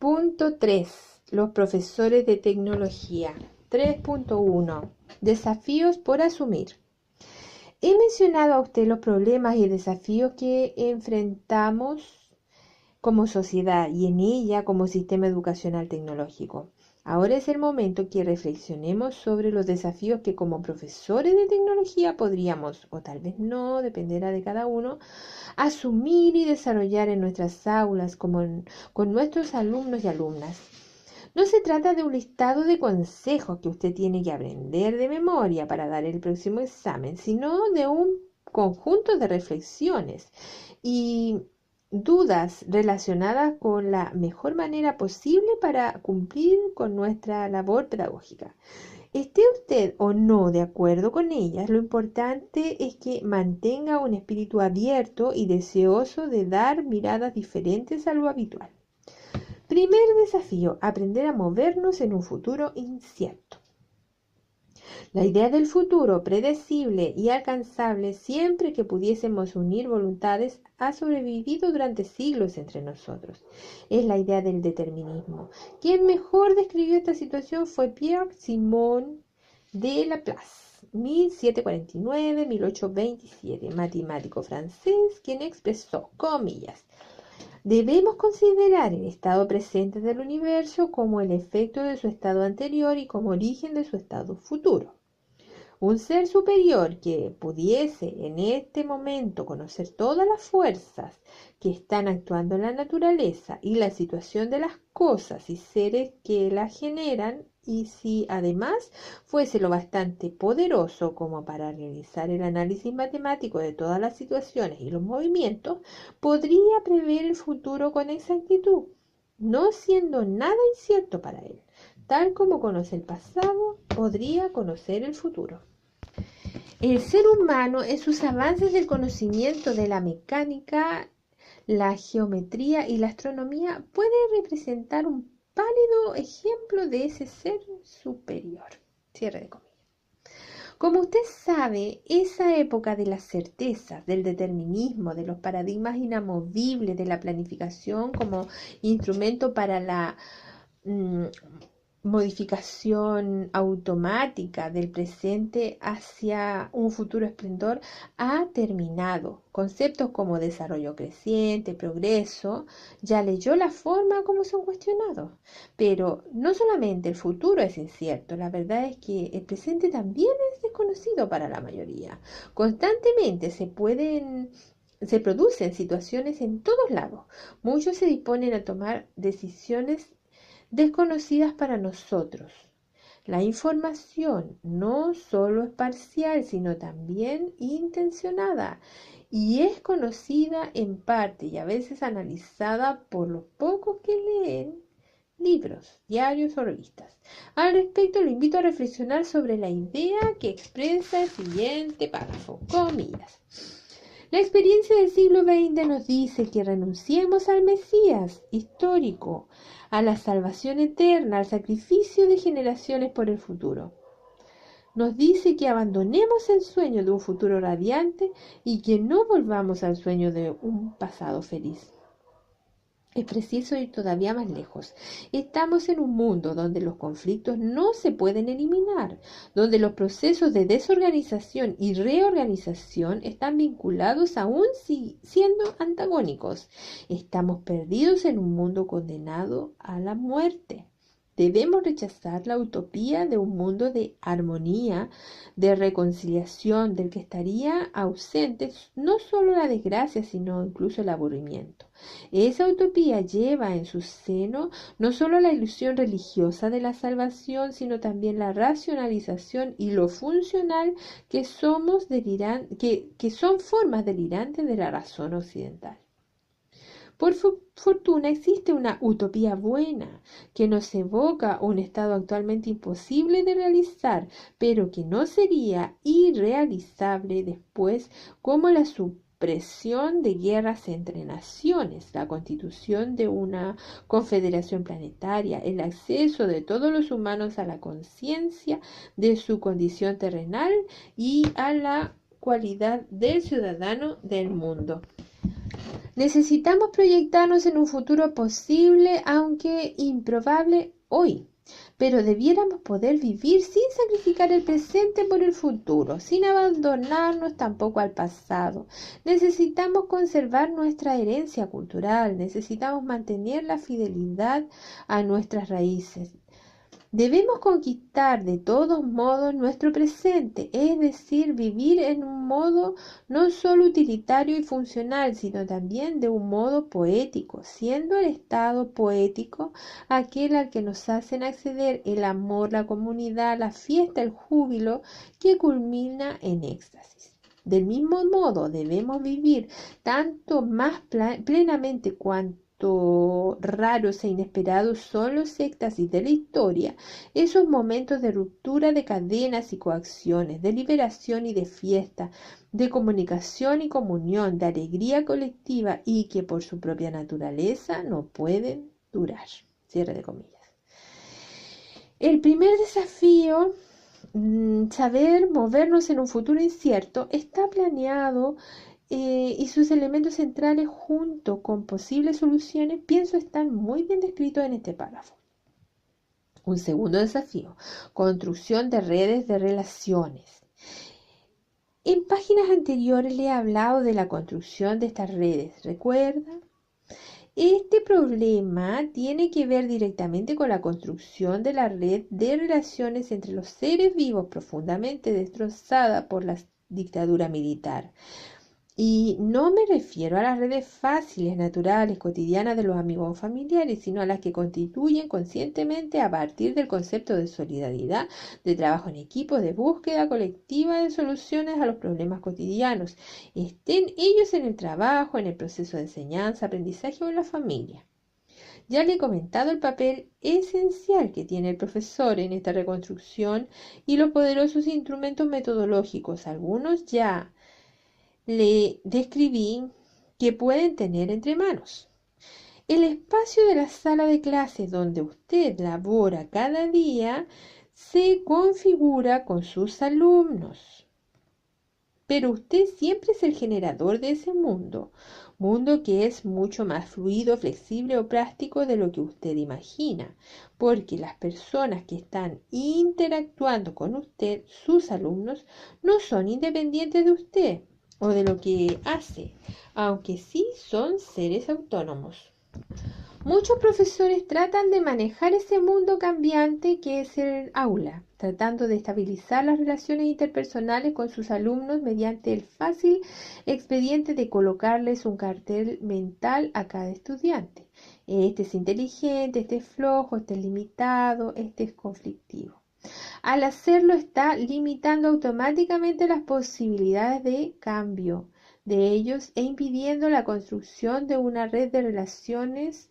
Punto 3. Los profesores de tecnología. 3.1. Desafíos por asumir. He mencionado a usted los problemas y desafíos que enfrentamos como sociedad y en ella como sistema educacional tecnológico. Ahora es el momento que reflexionemos sobre los desafíos que como profesores de tecnología podríamos, o tal vez no, dependerá de cada uno, asumir y desarrollar en nuestras aulas con nuestros alumnos y alumnas. No se trata de un listado de consejos que usted tiene que aprender de memoria para dar el próximo examen, sino de un conjunto de reflexiones y dudas relacionadas con la mejor manera posible para cumplir con nuestra labor pedagógica. Esté usted o no de acuerdo con ellas, lo importante es que mantenga un espíritu abierto y deseoso de dar miradas diferentes a lo habitual. Primer desafío, aprender a movernos en un futuro incierto. La idea del futuro predecible y alcanzable siempre que pudiésemos unir voluntades ha sobrevivido durante siglos entre nosotros. Es la idea del determinismo. Quien mejor describió esta situación fue Pierre-Simon de Laplace, 1749-1827, matemático francés, quien expresó, comillas, debemos considerar el estado presente del universo como el efecto de su estado anterior y como origen de su estado futuro. Un ser superior que pudiese en este momento conocer todas las fuerzas que están actuando en la naturaleza y la situación de las cosas y seres que las generan, y si además fuese lo bastante poderoso como para realizar el análisis matemático de todas las situaciones y los movimientos, podría prever el futuro con exactitud, no siendo nada incierto para él. Tal como conoce el pasado, podría conocer el futuro. El ser humano, en sus avances del conocimiento de la mecánica, la geometría y la astronomía, puede representar un pálido ejemplo de ese ser superior. Cierre de comillas. Como usted sabe, esa época de las certezas, del determinismo, de los paradigmas inamovibles, de la planificación como instrumento para la modificación automática del presente hacia un futuro esplendor ha terminado. Conceptos como desarrollo creciente, progreso, ya leyó la forma como son cuestionados. Pero no solamente el futuro es incierto, la verdad es que el presente también es desconocido para la mayoría. Constantemente se producen situaciones en todos lados. Muchos se disponen a tomar decisiones desconocidas para nosotros. La información no solo es parcial, sino también intencionada y es conocida en parte y a veces analizada por los pocos que leen libros, diarios o revistas. Al respecto, lo invito a reflexionar sobre la idea que expresa el siguiente párrafo, comillas. La experiencia del siglo XX nos dice que renunciemos al Mesías histórico, a la salvación eterna, al sacrificio de generaciones por el futuro. Nos dice que abandonemos el sueño de un futuro radiante y que no volvamos al sueño de un pasado feliz. Es preciso ir todavía más lejos. Estamos en un mundo donde los conflictos no se pueden eliminar, donde los procesos de desorganización y reorganización están vinculados aún siendo antagónicos. Estamos perdidos en un mundo condenado a la muerte. Debemos rechazar la utopía de un mundo de armonía, de reconciliación, del que estaría ausente no solo la desgracia, sino incluso el aburrimiento. Esa utopía lleva en su seno no solo la ilusión religiosa de la salvación, sino también la racionalización y lo funcional que son formas delirantes de la razón occidental. Por fortuna existe una utopía buena que nos evoca un estado actualmente imposible de realizar, pero que no sería irrealizable después, como la supresión de guerras entre naciones, la constitución de una confederación planetaria, el acceso de todos los humanos a la conciencia de su condición terrenal y a la cualidad del ciudadano del mundo. Necesitamos proyectarnos en un futuro posible, aunque improbable hoy. Pero debiéramos poder vivir sin sacrificar el presente por el futuro, sin abandonarnos tampoco al pasado. Necesitamos conservar nuestra herencia cultural, necesitamos mantener la fidelidad a nuestras raíces. Debemos conquistar de todos modos nuestro presente, es decir, vivir en un modo no solo utilitario y funcional, sino también de un modo poético, siendo el estado poético aquel al que nos hacen acceder el amor, la comunidad, la fiesta, el júbilo, que culmina en éxtasis. Del mismo modo, debemos vivir tanto más plenamente cuanto raros e inesperados son los éxtasis de la historia, esos momentos de ruptura de cadenas y coacciones, de liberación y de fiesta, de comunicación y comunión, de alegría colectiva y que por su propia naturaleza no pueden durar. Cierre de comillas. El primer desafío, saber movernos en un futuro incierto, está planeado y sus elementos centrales junto con posibles soluciones, pienso, están muy bien descritos en este párrafo. Un segundo desafío, construcción de redes de relaciones. En páginas anteriores le he hablado de la construcción de estas redes, ¿recuerda? Este problema tiene que ver directamente con la construcción de la red de relaciones entre los seres vivos profundamente destrozada por la dictadura militar. Y no me refiero a las redes fáciles, naturales, cotidianas de los amigos o familiares, sino a las que constituyen conscientemente a partir del concepto de solidaridad, de trabajo en equipo, de búsqueda colectiva de soluciones a los problemas cotidianos, estén ellos en el trabajo, en el proceso de enseñanza, aprendizaje o en la familia. Ya le he comentado el papel esencial que tiene el profesor en esta reconstrucción y los poderosos instrumentos metodológicos, algunos ya le describí, que pueden tener entre manos. El espacio de la sala de clases donde usted labora cada día se configura con sus alumnos. Pero usted siempre es el generador de ese mundo que es mucho más fluido, flexible o práctico de lo que usted imagina, porque las personas que están interactuando con usted, sus alumnos, no son independientes de usted o de lo que hace, aunque sí son seres autónomos. Muchos profesores tratan de manejar ese mundo cambiante que es el aula, tratando de estabilizar las relaciones interpersonales con sus alumnos mediante el fácil expediente de colocarles un cartel mental a cada estudiante. Este es inteligente, este es flojo, este es limitado, este es conflictivo. Al hacerlo está limitando automáticamente las posibilidades de cambio de ellos e impidiendo la construcción de una red de relaciones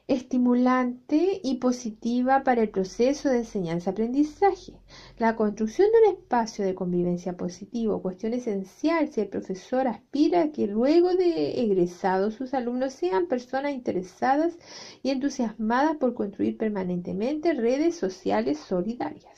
estimulante y positiva para el proceso de enseñanza-aprendizaje. La construcción de un espacio de convivencia positivo, cuestión esencial si el profesor aspira a que luego de egresados sus alumnos sean personas interesadas y entusiasmadas por construir permanentemente redes sociales solidarias.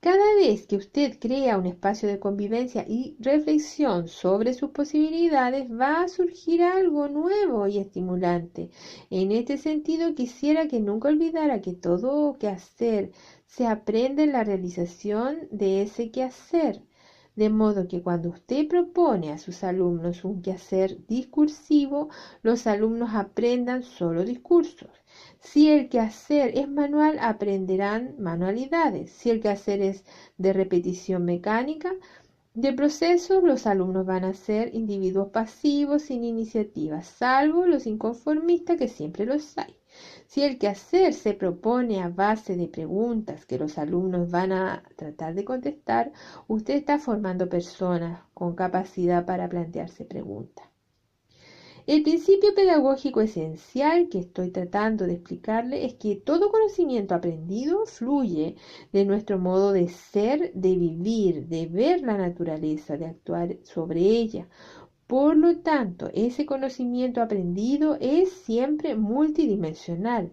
Cada vez que usted crea un espacio de convivencia y reflexión sobre sus posibilidades, va a surgir algo nuevo y estimulante. En este sentido, quisiera que nunca olvidara que todo quehacer se aprende en la realización de ese quehacer. De modo que cuando usted propone a sus alumnos un quehacer discursivo, los alumnos aprendan solo discursos. Si el quehacer es manual, aprenderán manualidades. Si el quehacer es de repetición mecánica de procesos, los alumnos van a ser individuos pasivos sin iniciativa, salvo los inconformistas, que siempre los hay. Si el quehacer se propone a base de preguntas que los alumnos van a tratar de contestar, usted está formando personas con capacidad para plantearse preguntas. El principio pedagógico esencial que estoy tratando de explicarle es que todo conocimiento aprendido fluye de nuestro modo de ser, de vivir, de ver la naturaleza, de actuar sobre ella. Por lo tanto, ese conocimiento aprendido es siempre multidimensional.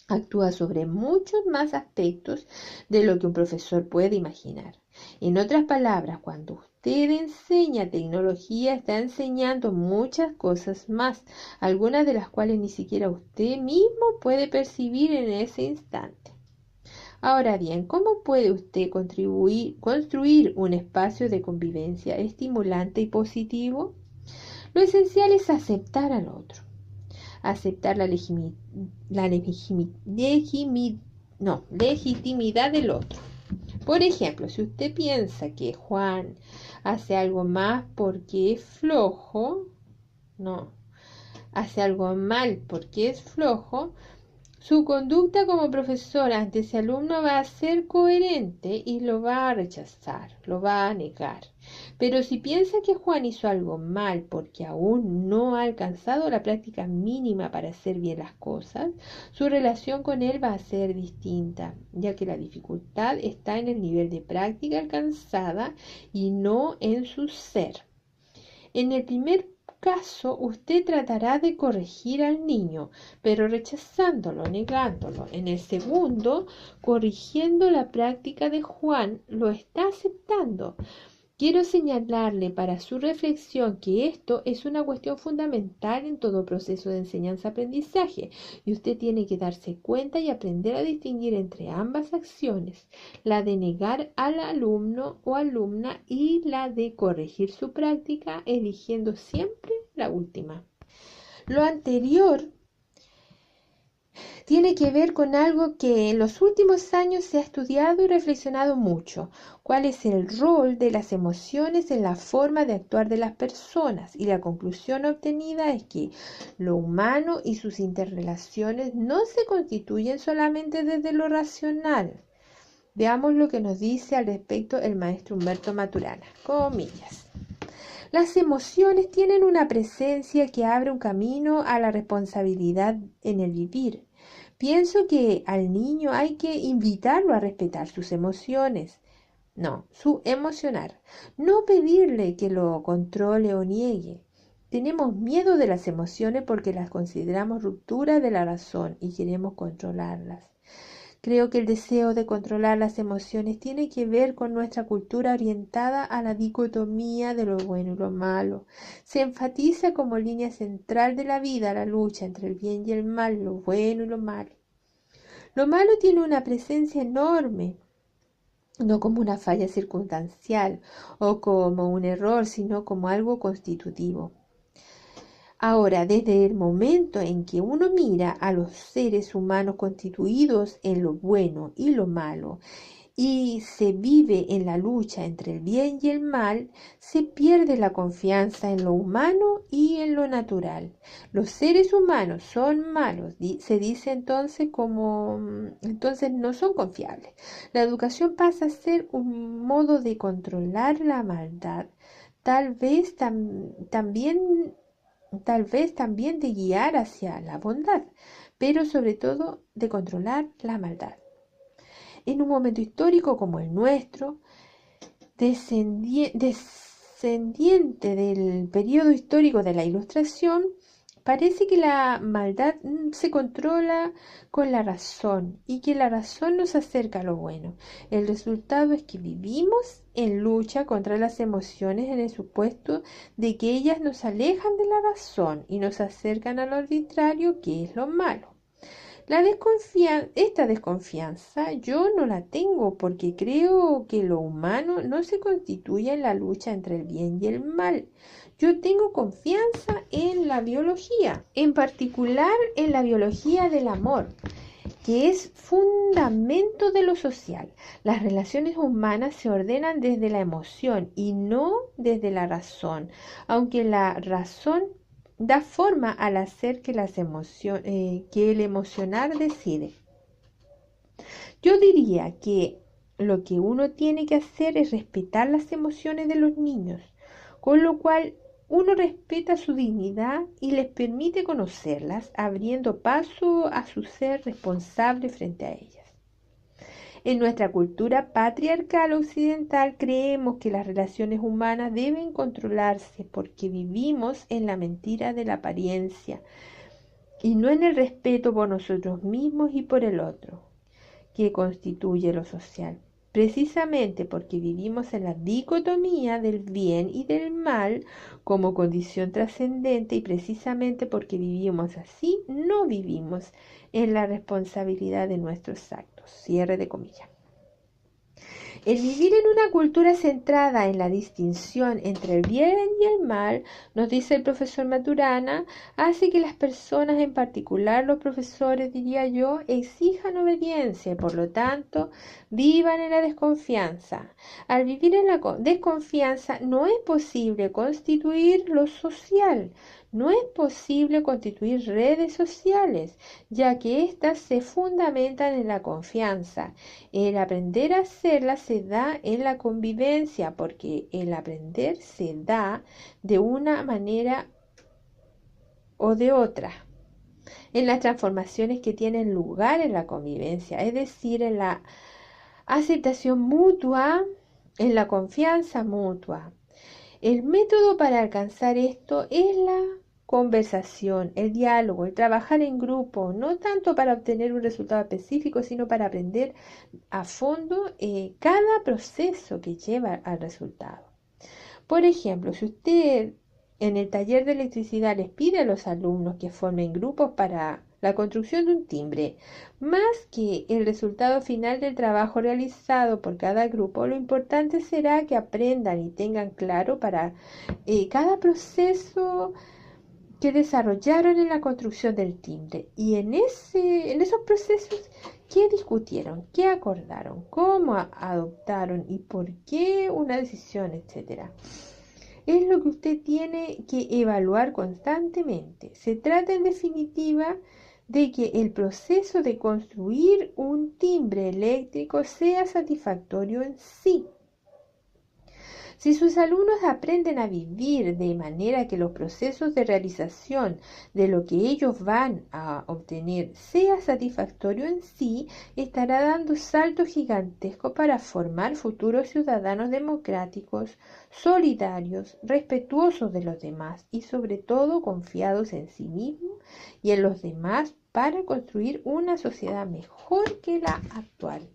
Actúa sobre muchos más aspectos de lo que un profesor puede imaginar. En otras palabras, cuando usted enseña tecnología, está enseñando muchas cosas más, algunas de las cuales ni siquiera usted mismo puede percibir en ese instante. Ahora bien, ¿cómo puede usted construir un espacio de convivencia estimulante y positivo? Lo esencial es aceptar al otro, aceptar legitimidad del otro. Por ejemplo, si usted piensa que Juan hace algo más porque es flojo, no, hace algo mal porque es flojo, su conducta como profesor ante ese alumno va a ser coherente y lo va a rechazar, lo va a negar. Pero si piensa que Juan hizo algo mal porque aún no ha alcanzado la práctica mínima para hacer bien las cosas, su relación con él va a ser distinta, ya que la dificultad está en el nivel de práctica alcanzada y no en su ser. En el primer caso, usted tratará de corregir al niño, pero rechazándolo, negándolo. En el segundo, corrigiendo la práctica de Juan, lo está aceptando. Quiero señalarle para su reflexión que esto es una cuestión fundamental en todo proceso de enseñanza-aprendizaje y usted tiene que darse cuenta y aprender a distinguir entre ambas acciones, la de negar al alumno o alumna y la de corregir su práctica, eligiendo siempre la última. Lo anterior tiene que ver con algo que en los últimos años se ha estudiado y reflexionado mucho: cuál es el rol de las emociones en la forma de actuar de las personas, y la conclusión obtenida es que lo humano y sus interrelaciones no se constituyen solamente desde lo racional. Veamos lo que nos dice al respecto el maestro Humberto Maturana, comillas. Las emociones tienen una presencia que abre un camino a la responsabilidad en el vivir. Pienso que al niño hay que invitarlo a respetar sus emociones, su emocionar, no pedirle que lo controle o niegue. Tenemos miedo de las emociones porque las consideramos ruptura de la razón y queremos controlarlas. Creo que el deseo de controlar las emociones tiene que ver con nuestra cultura orientada a la dicotomía de lo bueno y lo malo. Se enfatiza como línea central de la vida la lucha entre el bien y el mal, lo bueno y lo malo. Lo malo tiene una presencia enorme, no como una falla circunstancial o como un error, sino como algo constitutivo. Ahora, desde el momento en que uno mira a los seres humanos constituidos en lo bueno y lo malo y se vive en la lucha entre el bien y el mal, se pierde la confianza en lo humano y en lo natural. Los seres humanos son malos, se dice entonces entonces no son confiables. La educación pasa a ser un modo de controlar la maldad, tal vez también de guiar hacia la bondad, pero sobre todo de controlar la maldad. En un momento histórico como el nuestro, descendiente del periodo histórico de la Ilustración, parece que la maldad se controla con la razón y que la razón nos acerca a lo bueno. El resultado es que vivimos en lucha contra las emociones en el supuesto de que ellas nos alejan de la razón y nos acercan a lo arbitrario, que es lo malo. Esta desconfianza yo no la tengo porque creo que lo humano no se constituye en la lucha entre el bien y el mal. Yo tengo confianza en la biología, en particular en la biología del amor, que es fundamento de lo social. Las relaciones humanas se ordenan desde la emoción y no desde la razón, aunque la razón da forma al hacer que el emocionar decide. Yo diría que lo que uno tiene que hacer es respetar las emociones de los niños, con lo cual uno respeta su dignidad y les permite conocerlas, abriendo paso a su ser responsable frente a ellas. En nuestra cultura patriarcal occidental creemos que las relaciones humanas deben controlarse porque vivimos en la mentira de la apariencia y no en el respeto por nosotros mismos y por el otro, que constituye lo social. precisamente porque vivimos en la dicotomía del bien y del mal como condición trascendente y precisamente porque vivimos así, no vivimos en la responsabilidad de nuestros actos. Cierre de comillas. El vivir en una cultura centrada en la distinción entre el bien y el mal, nos dice el profesor Maturana, hace que las personas, en particular los profesores, diría yo, exijan obediencia y por lo tanto vivan en la desconfianza. Al vivir en la desconfianza no es posible constituir lo social, no es posible constituir redes sociales, ya que éstas se fundamentan en la confianza. El aprender a hacerla se da en la convivencia, porque el aprender se da de una manera o de otra, en las transformaciones que tienen lugar en la convivencia, es decir, en la aceptación mutua, en la confianza mutua. El método para alcanzar esto es la conversación, el diálogo, el trabajar en grupo, no tanto para obtener un resultado específico, sino para aprender a fondo cada proceso que lleva al resultado. Por ejemplo, si usted en el taller de electricidad les pide a los alumnos que formen grupos para la construcción de un timbre, más que el resultado final del trabajo realizado por cada grupo, lo importante será que aprendan y tengan claro para cada proceso que desarrollaron en la construcción del timbre y en esos procesos, ¿qué discutieron? ¿Qué acordaron? ¿Cómo adoptaron? ¿Y por qué una decisión? Etcétera. Es lo que usted tiene que evaluar constantemente. Se trata en definitiva de que el proceso de construir un timbre eléctrico sea satisfactorio en sí. Si sus alumnos aprenden a vivir de manera que los procesos de realización de lo que ellos van a obtener sea satisfactorio en sí, estará dando saltos gigantescos para formar futuros ciudadanos democráticos, solidarios, respetuosos de los demás y sobre todo confiados en sí mismos y en los demás para construir una sociedad mejor que la actual.